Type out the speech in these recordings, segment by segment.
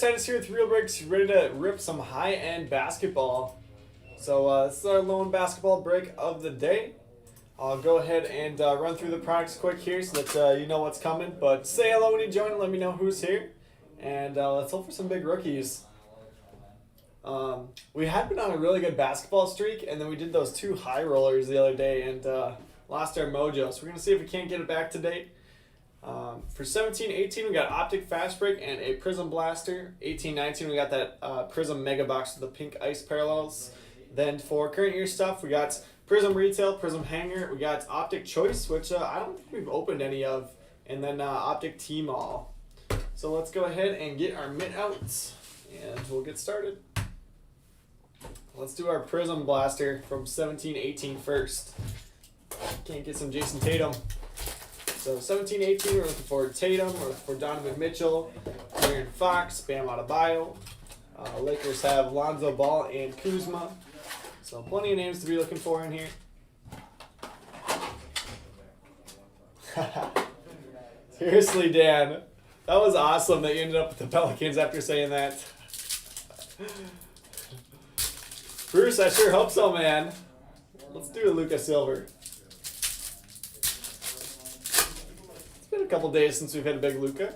Titus here with Real Breaks, ready to rip some high-end basketball. So this is our lone basketball break of the day. I'll go ahead and run through the products quick here so that you know what's coming. But say hello when you join and let me know who's here. And let's hope for some big rookies. We had been on a really good basketball streak, and then we did those two high rollers the other day and lost our mojo. So we're going to see if we can't get it back today. For 17-18, we got Optic Fast Break and a Prism Blaster. 18-19, we got that Prism Mega Box with the pink ice parallels. Then for current year stuff, we got Prism Retail, Prism Hanger. We got Optic Choice, which I don't think we've opened any of. And then Optic T-Mall. So let's go ahead and get our mint outs, and we'll get started. Let's do our Prism Blaster from 17-18 first. Can't get some Jason Tatum. So 17-18, we're looking for Tatum, we're looking for Donovan Mitchell, Aaron Fox, Bam Adebayo. Lakers have Lonzo Ball and Kuzma. So plenty of names to be looking for in here. Seriously, Dan, that was awesome that you ended up with the Pelicans after saying that. Bruce, I sure hope so, man. Let's do a Luka Silver. It's been a couple days since we've had a big Luka.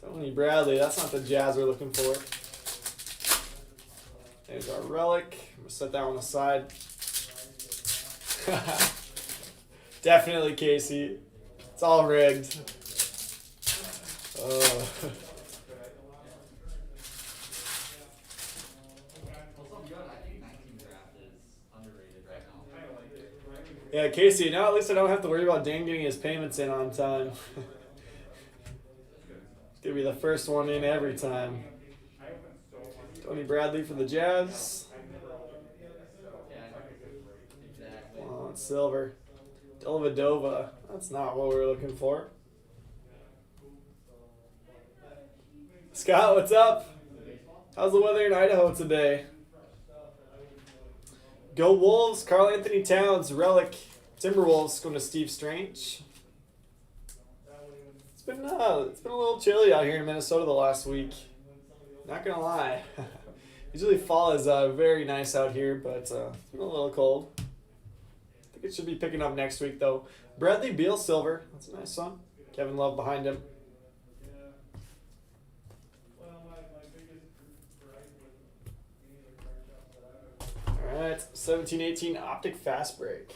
Tony Bradley, that's not the Jazz we're looking for. There's our relic. I'm gonna set that one aside. Definitely Casey. It's all rigged. Yeah, Casey, now at least I don't have to worry about Dan getting his payments in on time. It's going to be the first one in every time. Tony Bradley for the Jazz. Oh, silver. Dellavedova. That's not what we were looking for. Scott, what's up? How's the weather in Idaho today? Go Wolves, Karl Anthony Towns, Relic, Timberwolves going to Steve Strange. It's been a little chilly out here in Minnesota the last week. Not gonna lie. Usually fall is very nice out here, but it's been a little cold. I think it should be picking up next week though. Bradley Beal Silver, that's a nice one. Kevin Love behind him. Alright, 17-18 Optic Fast Break.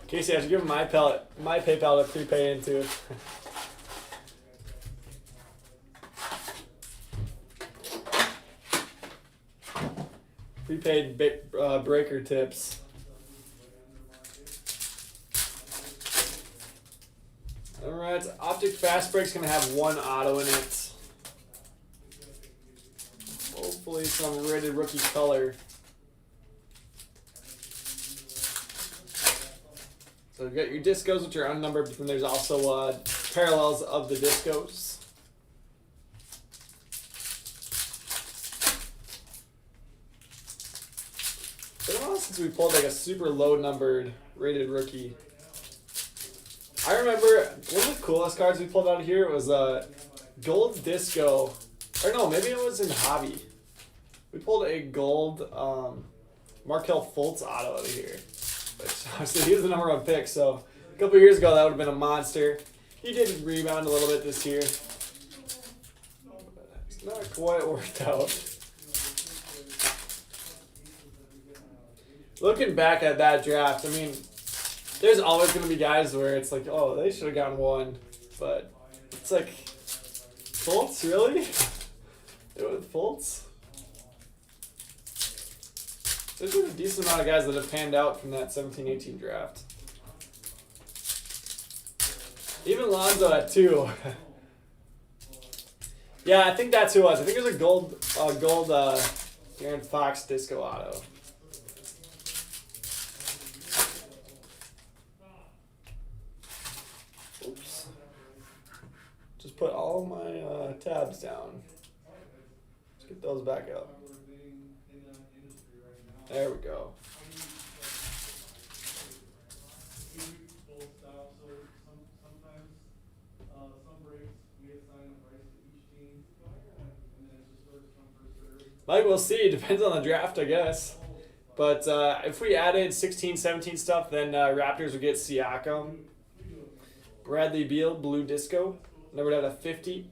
Casey, I should give him my PayPal to prepay into. Prepaid breaker tips. Alright, Optic Fast Break's going to have one auto in it. Hopefully some rated rookie color. So you've got your discos, which are unnumbered, but then there's also parallels of the discos. It's been a while since we pulled like a super low numbered rated rookie. I remember one of the coolest cards we pulled out of here was gold disco, or no, maybe it was in hobby. We pulled a gold Markelle Fultz auto out of here, which obviously he was the number one pick. So a couple years ago that would have been a monster. He did rebound a little bit this year. It's not quite worked out. Looking back at that draft, I mean, there's always going to be guys where it's like, oh, they should have gotten one. But it's like, Fultz, really? It was Fultz? There's been a decent amount of guys that have panned out from that 17-18 draft. Even Lonzo at 2. Yeah, I think that's who it was. I think it was a gold Aaron Fox disco auto. Oops. Just put all my tabs down. Let's get those back up. There we go. Mike, we'll see. Depends on the draft, I guess. But if we added 16, 17 stuff, then Raptors would get Siakam, Bradley Beal, Blue Disco. Never had a 50.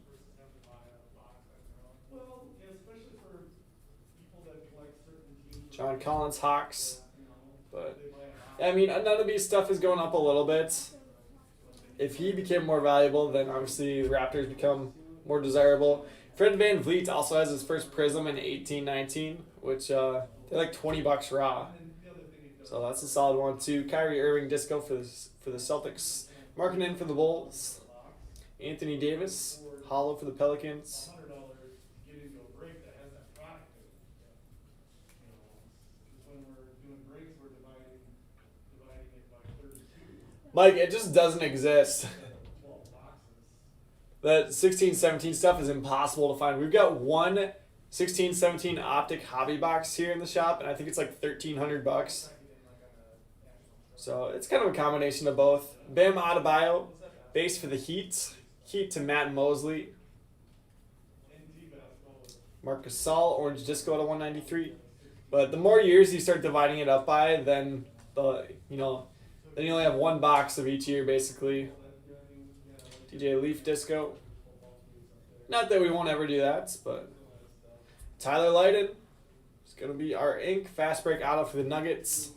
John Collins, Hawks. But, I mean, none of these stuff is going up a little bit. If he became more valuable, then obviously the Raptors become more desirable. Fred VanVleet also has his first Prism in 18-19, which they're like $20 raw. So that's a solid one too. Kyrie Irving Disco for the Celtics. Markkanen for the Bulls. Anthony Davis, Hollow for the Pelicans. Mike, it just doesn't exist. That 16-17 stuff is impossible to find. We've got one 16-17 optic hobby box here in the shop, and I think it's like $1,300. So it's kind of a combination of both. Bam Adebayo, base for the Heat. Heat to Matt Mosley. Marc Gasol, orange disco to 193. But the more years you start dividing it up by, then then you only have one box of each year basically. DJ Leaf Disco. Not that we won't ever do that, but Tyler Lydon is going to be our ink. Fast break auto for the Nuggets.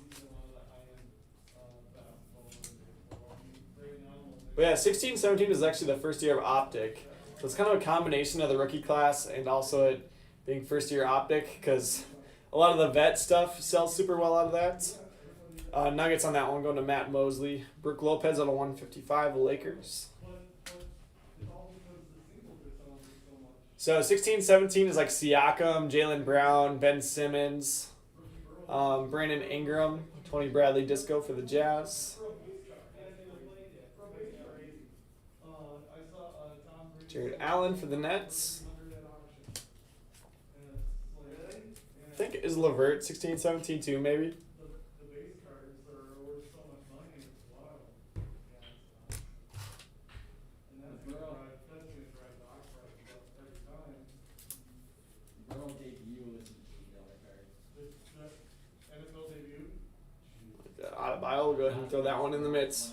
But yeah, 16-17 is actually the first year of optic. So it's kind of a combination of the rookie class and also it being first year optic because a lot of the vet stuff sells super well out of that. Nuggets on that one going to Matt Mosley. Brook Lopez on a 155, Lakers. So 16-17 is like Siakam, Jaylen Brown, Ben Simmons, Brandon Ingram, Tony Bradley Disco for the Jazz. Jared Allen for the Nets. I think is LeVert 16-17 too, maybe. Adebayo, we'll go ahead and throw that one in the mix.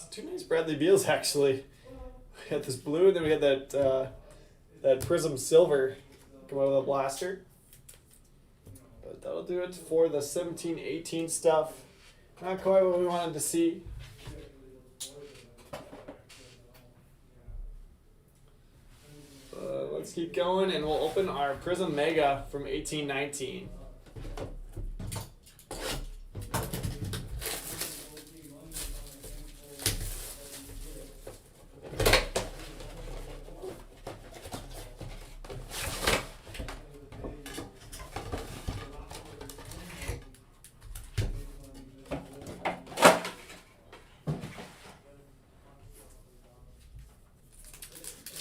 Two nice Bradley Beals actually. We had this blue, and then we had that Prism Silver come out of the blaster. But that'll do it for the 17-18 stuff. Not quite what we wanted to see. Let's keep going, and we'll open our Prism Mega from 18-19.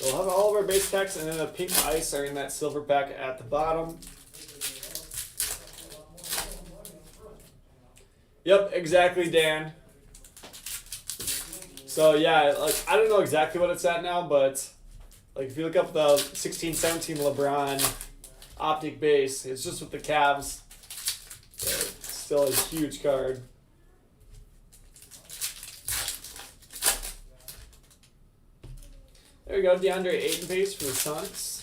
We'll have all of our base packs, and then the pink ice are in that silver pack at the bottom. Yep, exactly, Dan. So yeah, like I don't know exactly what it's at now, but like if you look up the 16-17 LeBron optic base, it's just with the Cavs. It's still a huge card. There we go, DeAndre Ayton base for the Suns.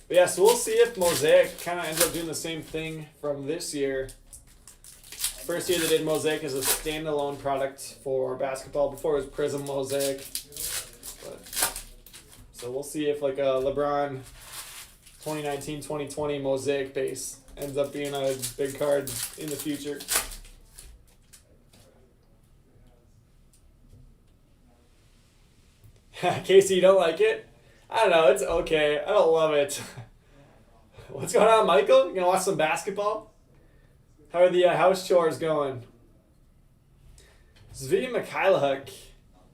But yeah, so we'll see if Mosaic kind of ends up doing the same thing from this year. First year they did Mosaic as a standalone product for basketball. Before it was Prism Mosaic. So we'll see if like a LeBron 2019-2020 Mosaic base ends up being a big card in the future. Casey, you don't like it? I don't know. It's okay. I don't love it. What's going on, Michael? You gonna watch some basketball? How are the house chores going? Zvi Mikhailuk.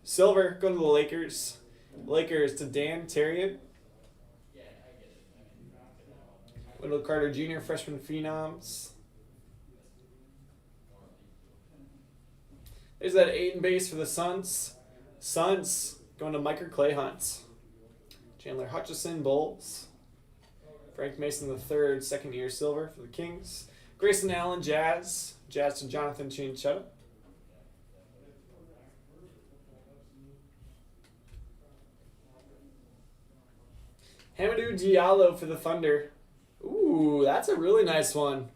Silver going to the Lakers. Lakers to Dan Terrian. Wendell Carter Jr. Freshman Phenoms. There's that 8 base for the Suns. Suns going to Micah Clay Hunt. Chandler Hutchison Bulls. Frank Mason III, second year silver for the Kings. Grayson Allen Jazz. Jazz to Jonathan Chinchetta. Hamidou Diallo for the Thunder. Ooh, that's a really nice one.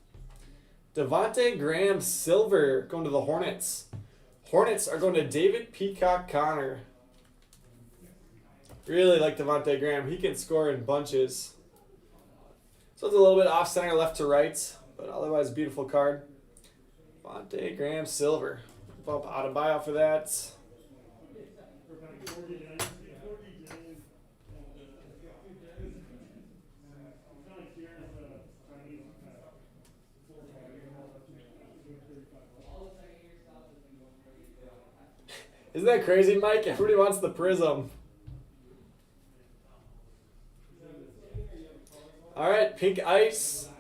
Devontae Graham silver going to the Hornets. Hornets are going to David Peacock Connor. Really like Devontae Graham. He can score in bunches. So it's a little bit off center left to right, but otherwise beautiful card. Devontae Graham silver. Bump out of buyout for that. Isn't that crazy, Mike? Everybody wants the Prism. All right, pink ice.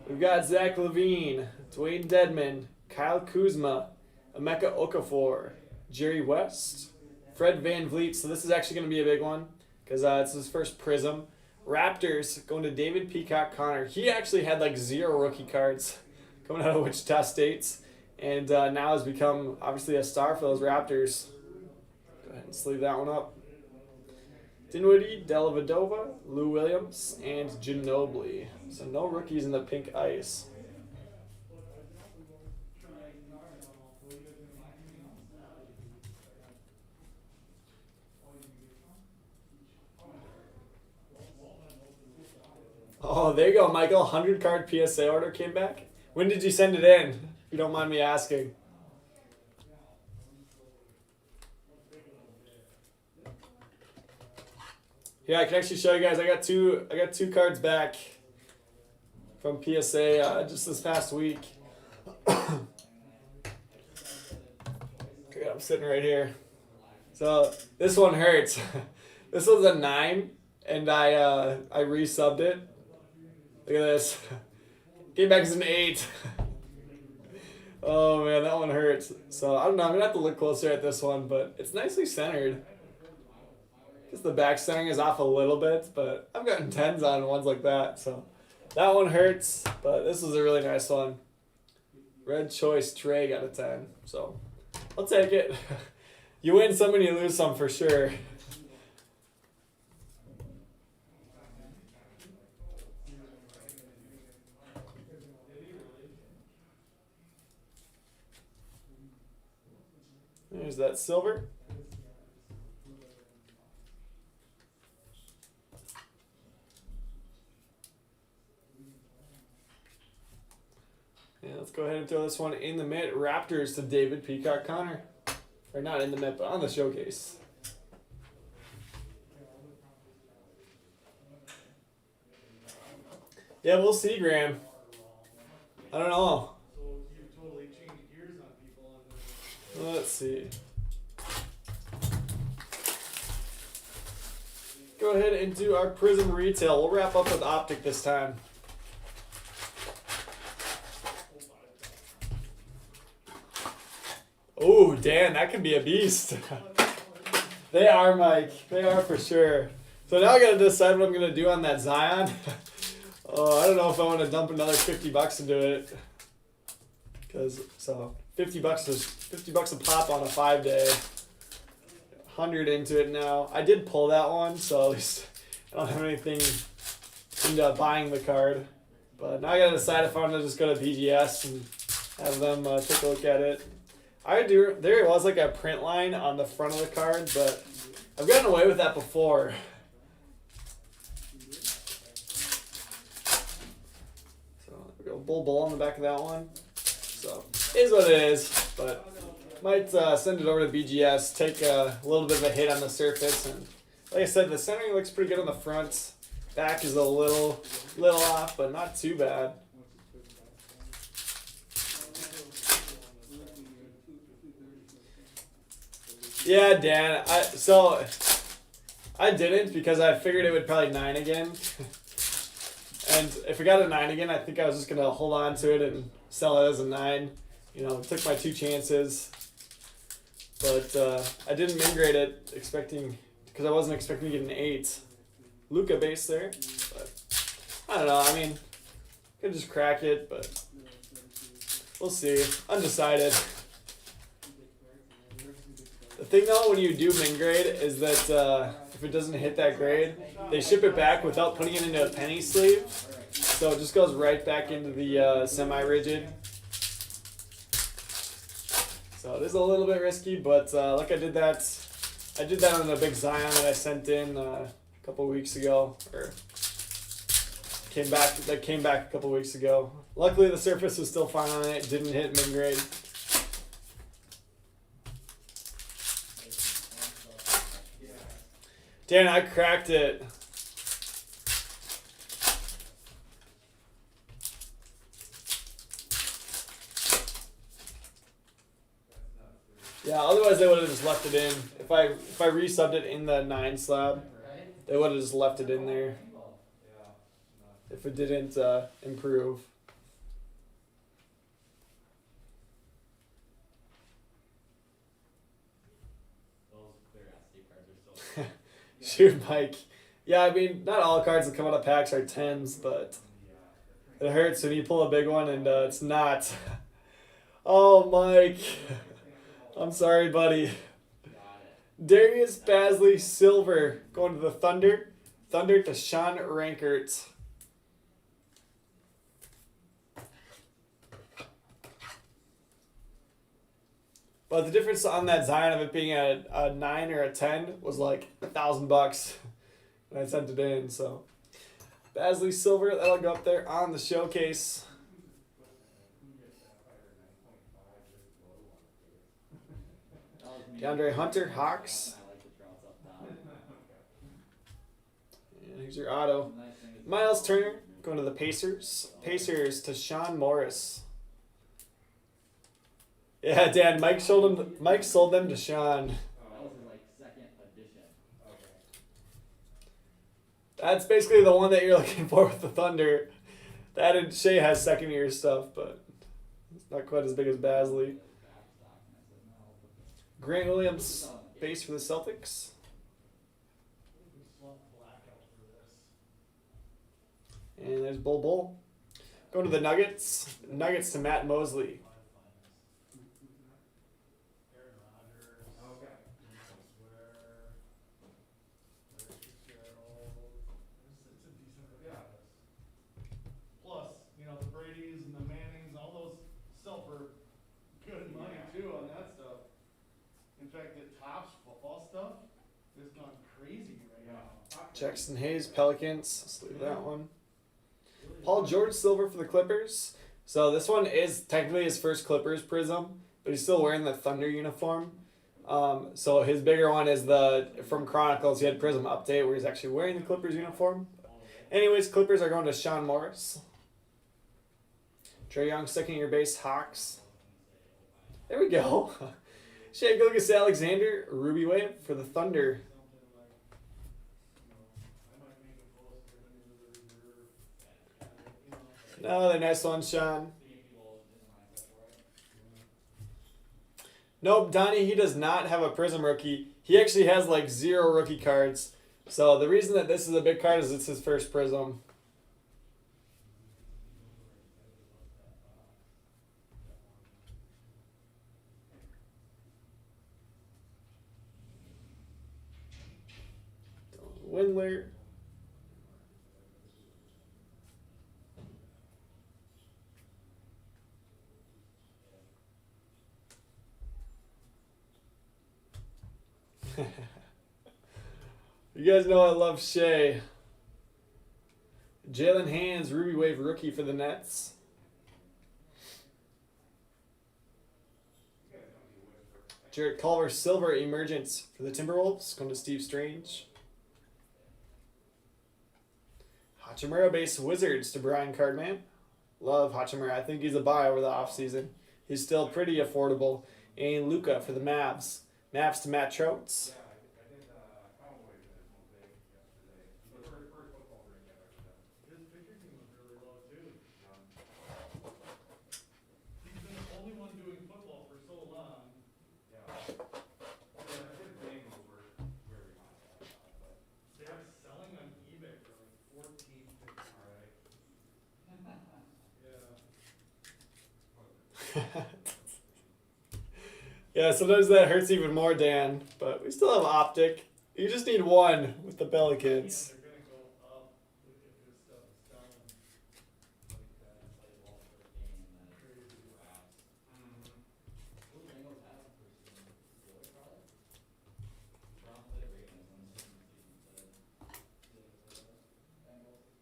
We've got Zach LaVine, Dwayne Dedman, Kyle Kuzma, Emeka Okafor, Jerry West, Fred VanVleet. So this is actually going to be a big one because it's his first Prism. Raptors going to David Peacock Connor. He actually had like 0 rookie cards coming out of Wichita State, and now has become obviously a star for those Raptors. Go ahead and sleeve that one up. Dinwiddie, Dellavedova, Lou Williams, and Ginobili. So no rookies in the pink ice. Oh, there you go, Michael. 100-card PSA order came back. When did you send it in, if you don't mind me asking? Yeah, I can actually show you guys. I got two cards back from PSA just this past week. Okay, I'm sitting right here. So this one hurts. This was a 9, and I resubbed it. Look at this. Came back as an 8. Oh man, that one hurts. So I don't know. I'm gonna have to look closer at this one, but it's nicely centered. Just the back centering is off a little bit, but I've gotten 10s on ones like that, so that one hurts, but this was a really nice one. Red Choice Trey got a 10, so I'll take it. You win some and you lose some for sure. There's that silver. Yeah, let's go ahead and throw this one in the mitt. Raptors to David Peacock Connor. Or not in the mitt, but on the showcase. Yeah, we'll see, Graham. I don't know. So you totally changed gears on people. Let's see. Go ahead and do our Prism retail. We'll wrap up with Optic this time. Oh, Dan, that can be a beast. They are, Mike. They are for sure. So now I got to decide what I'm going to do on that Zion. Oh, I don't know if I want to dump another $50 into it. So $50 is $50 a pop on a 5-day. 100 into it now. I did pull that one, so at least I don't have anything into buying the card. But now I gotta decide if I want to just go to BGS and have them take a look at it. There was like a print line on the front of the card, but I've gotten away with that before. So we go bull on the back of that one. So it is what it is, but Might send it over to BGS, take a little bit of a hit on the surface, and like I said, the centering looks pretty good on the front. Back is a little off, but not too bad. Yeah, Dan. I didn't because I figured it would probably 9 again. And if it got a 9 again, I think I was just gonna hold on to it and sell it as a 9. You know, took my 2 chances. But I didn't min grade it because I wasn't expecting to get an 8. Luca base there. But I don't know, I mean, could just crack it, but we'll see. Undecided. The thing though, when you do min grade, is that if it doesn't hit that grade, they ship it back without putting it into a penny sleeve. So it just goes right back into the semi-rigid. So it is a little bit risky, but like I did that on a big Zion that I sent in a couple weeks ago, or came back a couple weeks ago. Luckily the surface was still fine on it, didn't hit min grade. Dan, I cracked it. Yeah, otherwise they would have just left it in. If I resubbed it in the 9 slab, they would have just left it in there. If it didn't improve. Shoot, Mike. Yeah, I mean, not all cards that come out of packs are 10s, but it hurts when you pull a big one and it's not. Oh, Mike. I'm sorry, buddy. Darius Basley Silver going to the Thunder. Thunder to Sean Rankert. But the difference on that Zion of it being a 9 or a 10 was like $1,000 when I sent it in. So Basley Silver, that'll go up there on the showcase. DeAndre Hunter, Hawks. And here's your auto. Miles Turner going to the Pacers. Pacers to Sean Morris. Yeah, Dan. Mike sold them to Sean. That was his like second edition. Okay. That's basically the one that you're looking for with the Thunder. That and Shea has second year stuff, but it's not quite as big as Basley. Grant Williams, base for the Celtics. And there's Bull. Going to the Nuggets. Nuggets to Matt Mosley. Plus, you know, the Brady's and the Mannings, all those sell for good money too on that stuff. In fact, the Topps football stuff has gone crazy right now. Jackson Hayes, Pelicans. Let's leave that one. Paul George Silver for the Clippers. So this one is technically his first Clippers prism, but he's still wearing the Thunder uniform. So his bigger one is from Chronicles. He had Prism Update where he's actually wearing the Clippers uniform. Anyways, Clippers are going to Sean Morris. Trae Young, second year base, Hawks. There we go. Shea Gilgeous-Alexander, Ruby Wave for the Thunder. Another nice one, Sean. Nope, Donnie, he does not have a Prism rookie. He actually has like 0 rookie cards. So the reason that this is a big card is it's his first Prism. Windler. You guys know I love Shea. Jalen Hands, Ruby Wave rookie for the Nets. Jarrett Culver Silver Emergence for the Timberwolves. Going to Steve Strange. Hachimura base Wizards to Brian Cardman. Love Hachimura. I think he's a buy over the offseason. He's still pretty affordable. And Luca for the Mavs. Mavs to Matt Troutz. His pitcher team was really low too. He's been the only one doing football for so long. They are selling on eBay for like 14, 15. Yeah. Yeah, sometimes that hurts even more, Dan. But we still have Optic. You just need one with the Pelicans. They're gonna go up if this stuff is selling like that. Play ball for a game and then Crazy. wraps. Who the Bengals have for some Steelers probably? Brown played great against them this season, said. Bengals.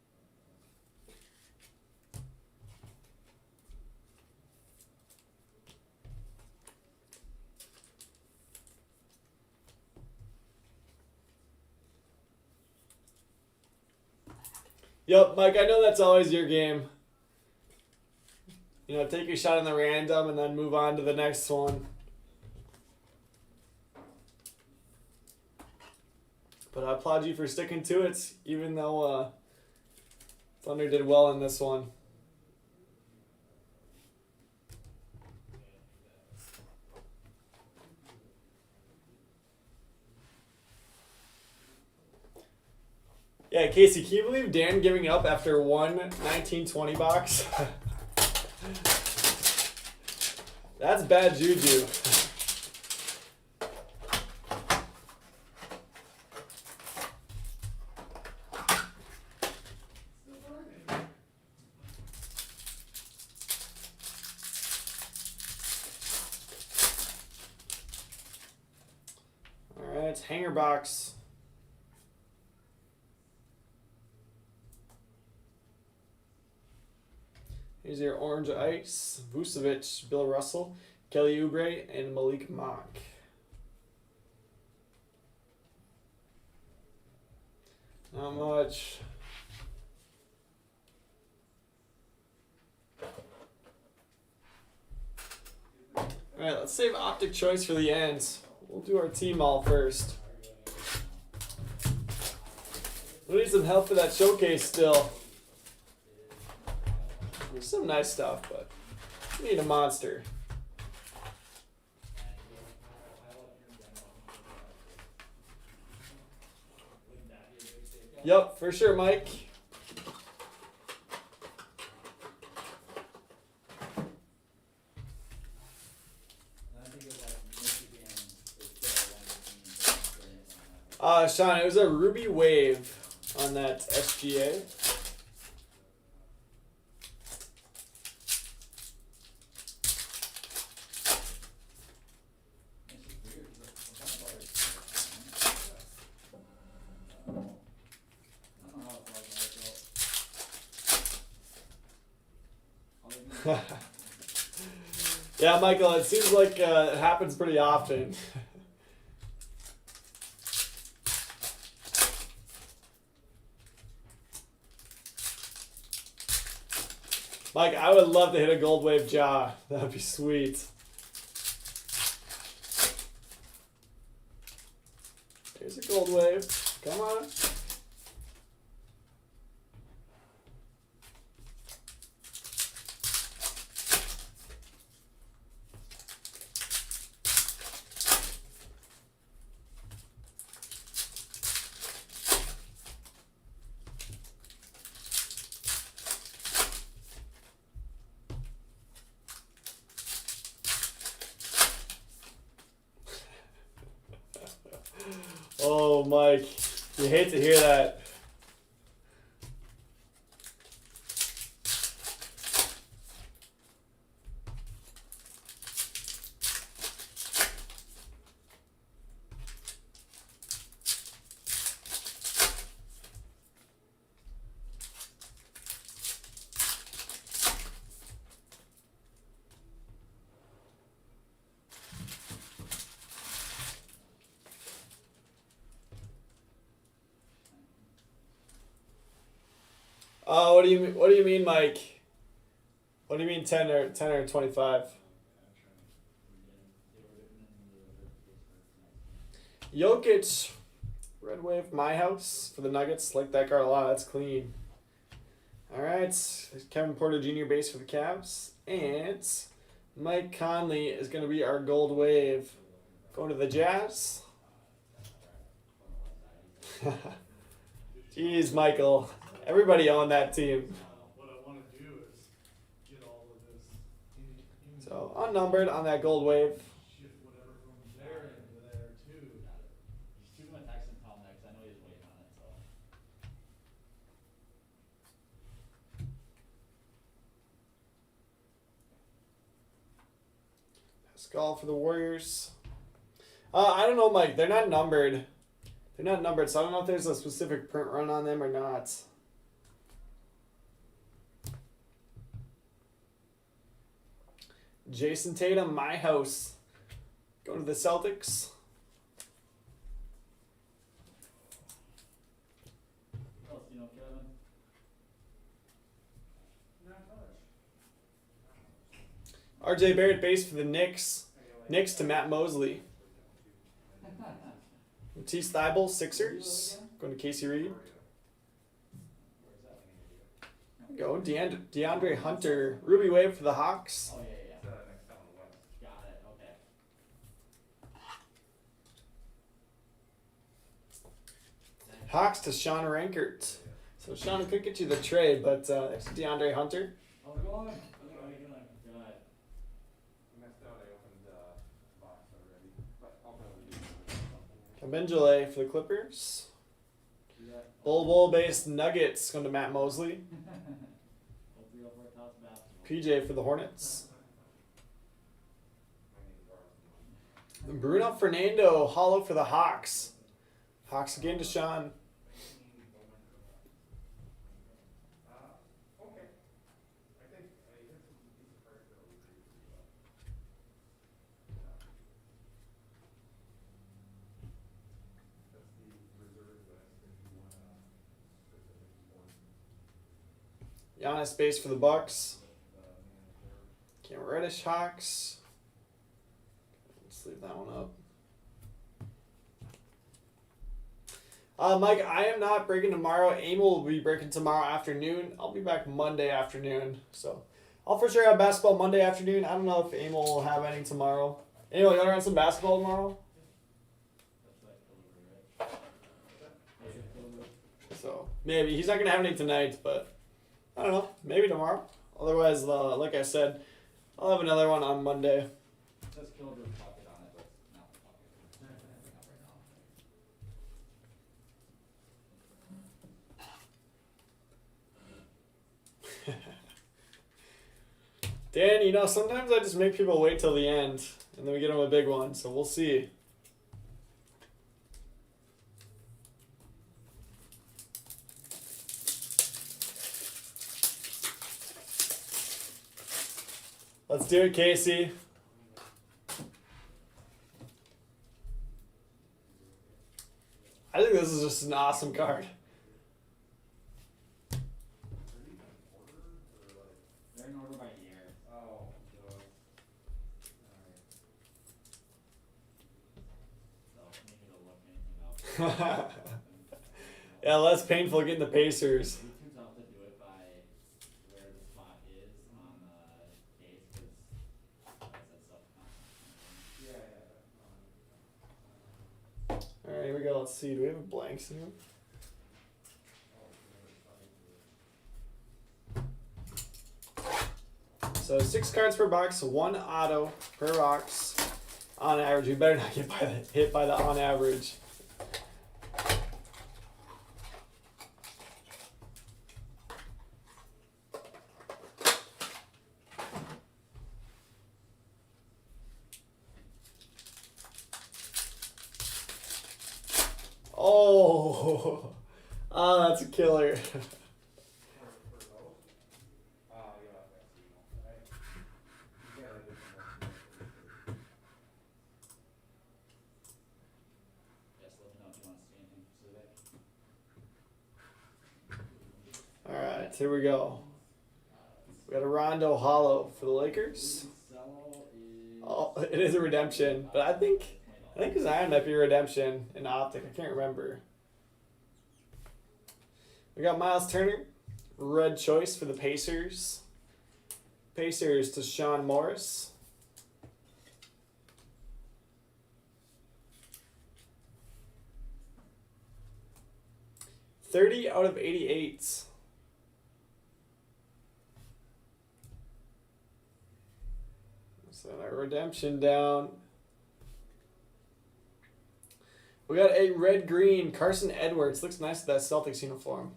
Yep, Mike, I know that's always your game. You know, take your shot on the random and then move on to the next one. But I applaud you for sticking to it, even though Thunder did well in this one. Yeah, Casey, can you believe Dan giving up after one 1920 box? That's bad juju. All right, hanger box. Here's your Orange Ice, Vucevic, Bill Russell, Kelly Oubre, and Malik Monk. Not much. Alright, let's save Optic Choice for the end. We'll do our team all first. We need some help for that showcase still. There's some nice stuff, but we need a monster. Yep, for sure, Mike. Sean, it was a Ruby Wave on that SGA. Yeah, Michael, it seems like it happens pretty often. Mike, I would love to hit a gold wave jaw. That would be sweet. Here's a gold wave. Come on. Oh, Mike, you hate to hear that. Oh, what do you mean, Mike? What do you mean 10 or 25? Jokic, red wave, my house for the Nuggets. Like that card a lot. That's clean. All right, Kevin Porter Jr. base for the Cavs, and Mike Conley is going to be our gold wave. Going to the Jazz. Jeez, Michael. Everybody on that team. What I want to do is get all of this in So unnumbered on that gold wave. shift whatever from there into there too. Just shoot him a text and tell him that, 'cause I know he's waiting on it, so. Pascal for the Warriors. I don't know, Mike. They're not numbered. They're not numbered, so I don't know if there's a specific print run on them or not. Jason Tatum, my house. Going to the Celtics. What else do you know, Kevin? Not much. RJ Barrett base for the Knicks. Knicks to Matt Mosley. Matisse Thybulle, Sixers. Going to Casey Reed. Where's that? Go DeAndre Hunter, Ruby Wave for the Hawks. Oh, yeah. Got it, okay. Hawks to Sean Rankert. So Sean could get you the trade, but it's DeAndre Hunter. How's it going? Good. Kabengele for the Clippers. Do that. Bull based Nuggets going to Matt Mosley. Hopefully up for a toss basketball. PJ for the Hornets. Bruno Fernando, hollow for the Hawks. Hawks again to Sean. Giannis base for the Bucks. Cam Reddish Hawks. Let's leave that one up. Mike, I am not breaking tomorrow. Emil will be breaking tomorrow afternoon. I'll be back Monday afternoon. So I'll for sure have basketball Monday afternoon. I don't know if Emil will have any tomorrow. Emil, you want to run some basketball tomorrow? So maybe. He's not going to have any tonight, but I don't know. Maybe tomorrow. Otherwise, like I said, I'll have another one on Monday. It says Killjoy pocket on it, but it's not the pocket. Not right now. Dan, you know, sometimes I just make people wait till the end, and then we get them a big one, so we'll see. Let's do it, Casey. I think this is just an awesome card. They're in order by year. So maybe it'll look anything up. Yeah, less painful getting the Pacers. It'd be too tough to do it by where the spot is on the case, because that's stuff. Alright, here we go. Let's see. Do we have a blanks in here? So 6 cards per box, 1 auto per box. On average, we better not get hit by the on average. Oh, that's a killer. Just let me know if you want to see anything specific. All right. right, here we go. We got a Rondo Hollow for the Lakers. Oh, it is a redemption, but I think Zion might be a redemption in Optic. I can't remember. We got Miles Turner, red choice for the Pacers. Pacers to Sean Morris. $30 out of 88. Send our redemption down. We got a red-green Carson Edwards. Looks nice with that Celtics uniform.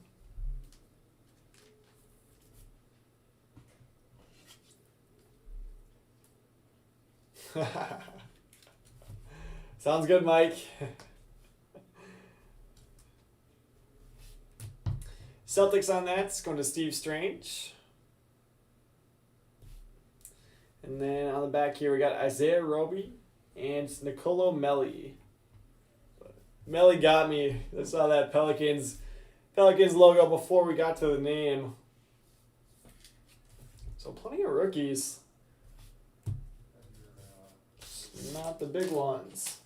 Sounds good, Mike. Celtics on that. It's going to Steve Strange. And then on the back here, we got Isaiah Roby and Nicolo Melli. Melli got me. I saw that Pelicans logo before we got to the name. So plenty of rookies. Not the big ones.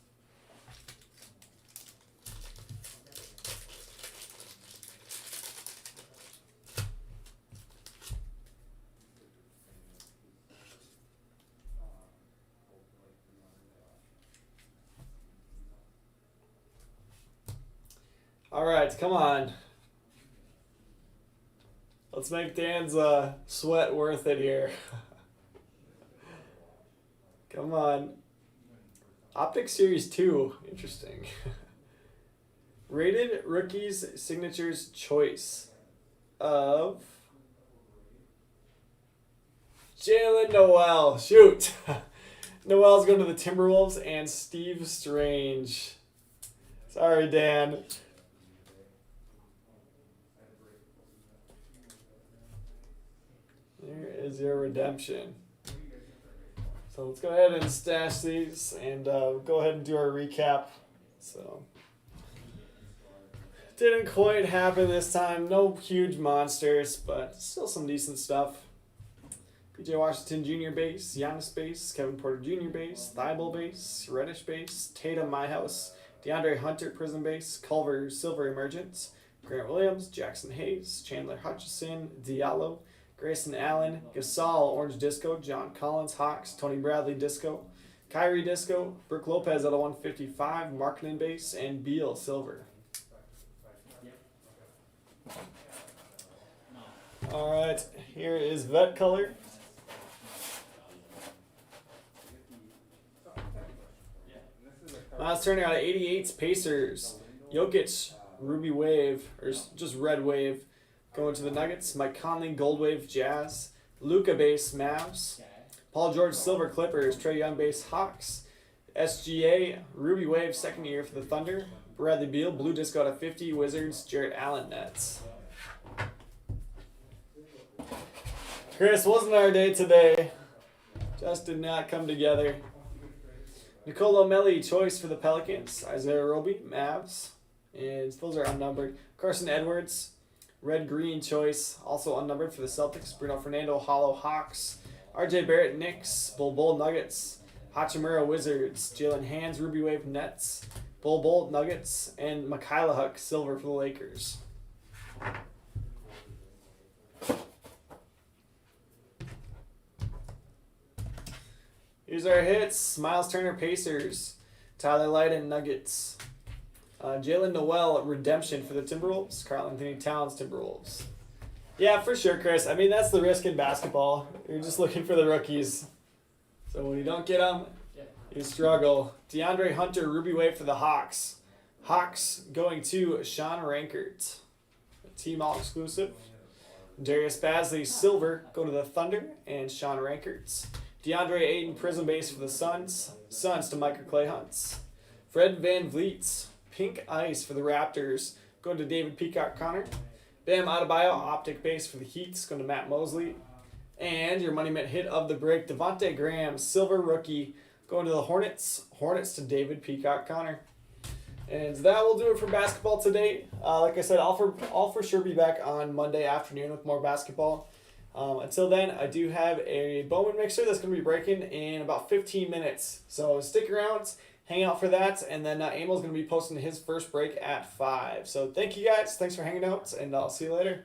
All right, come on. Let's make Dan's sweat worth it here. Come on. Optic Series 2. Interesting. Rated Rookies Signatures Choice of Jalen Noel. Shoot. Noel's going to the Timberwolves and Steve Strange. Sorry, Dan. There is your redemption. So let's go ahead and stash these and go ahead and do our recap. So didn't quite happen this time. No huge monsters, but still some decent stuff. PJ Washington Jr. base, Giannis base, Kevin Porter Jr. base, Thibault base, Reddish base, Tatum My House, DeAndre Hunter Prism base, Culver Silver Emergence, Grant Williams, Jackson Hayes, Chandler Hutchison, Diallo, Grayson Allen, Gasol Orange Disco, John Collins Hawks, Tony Bradley Disco, Kyrie Disco, Brooke Lopez out of 155, Markkanen base, and Beal Silver. All right, here is Vet Color. Miles Turner out of 88, Pacers. Jokic, Ruby Wave, or just Red Wave, going to the Nuggets. Mike Conley, Gold Wave, Jazz. Luka base, Mavs. Paul George, Silver Clippers. Trae Young base, Hawks. SGA, Ruby Wave, second year for the Thunder. Bradley Beal, Blue Disco out of 50, Wizards. Jarrett Allen, Nets. Chris, wasn't our day today. Just did not come together. Nicolo Melli, choice for the Pelicans. Isaiah Roby, Mavs. And those are unnumbered. Carson Edwards, red-green choice, also unnumbered for the Celtics. Bruno Fernando, Hollow Hawks. RJ Barrett, Knicks. Bull Nuggets. Hachimura, Wizards. Jalen Hands, Ruby Wave, Nets. Bull Nuggets. And Mikhaila Huck, silver for the Lakers. Here's our hits. Miles Turner, Pacers. Tyler Lydon, Nuggets. Jalen Noel, redemption for the Timberwolves. Karl Anthony Towns, Timberwolves. Yeah, for sure, Chris. I mean, that's the risk in basketball. You're just looking for the rookies. So when you don't get them, you struggle. DeAndre Hunter, Ruby Wave for the Hawks. Hawks going to Sean Rankert. Team all exclusive. Darius Bazley, silver, go to the Thunder and Sean Rankerts. DeAndre Ayton, Prism base for the Suns. Suns to Micah Clay Hunts. Fred Van Vliet, pink ice for the Raptors, going to David Peacock Connor. Bam Adebayo, optic base for the Heat, going to Matt Mosley. And your money mint hit of the break, Devontae Graham, silver rookie, going to the Hornets. Hornets to David Peacock Connor. And that will do it for basketball today. Like I said, I'll for sure be back on Monday afternoon with more basketball. Until then, I do have a Bowman mixer that's going to be breaking in about 15 minutes. So stick around, hang out for that, and then Amel's going to be posting his first break at 5. So thank you guys. Thanks for hanging out, and I'll see you later.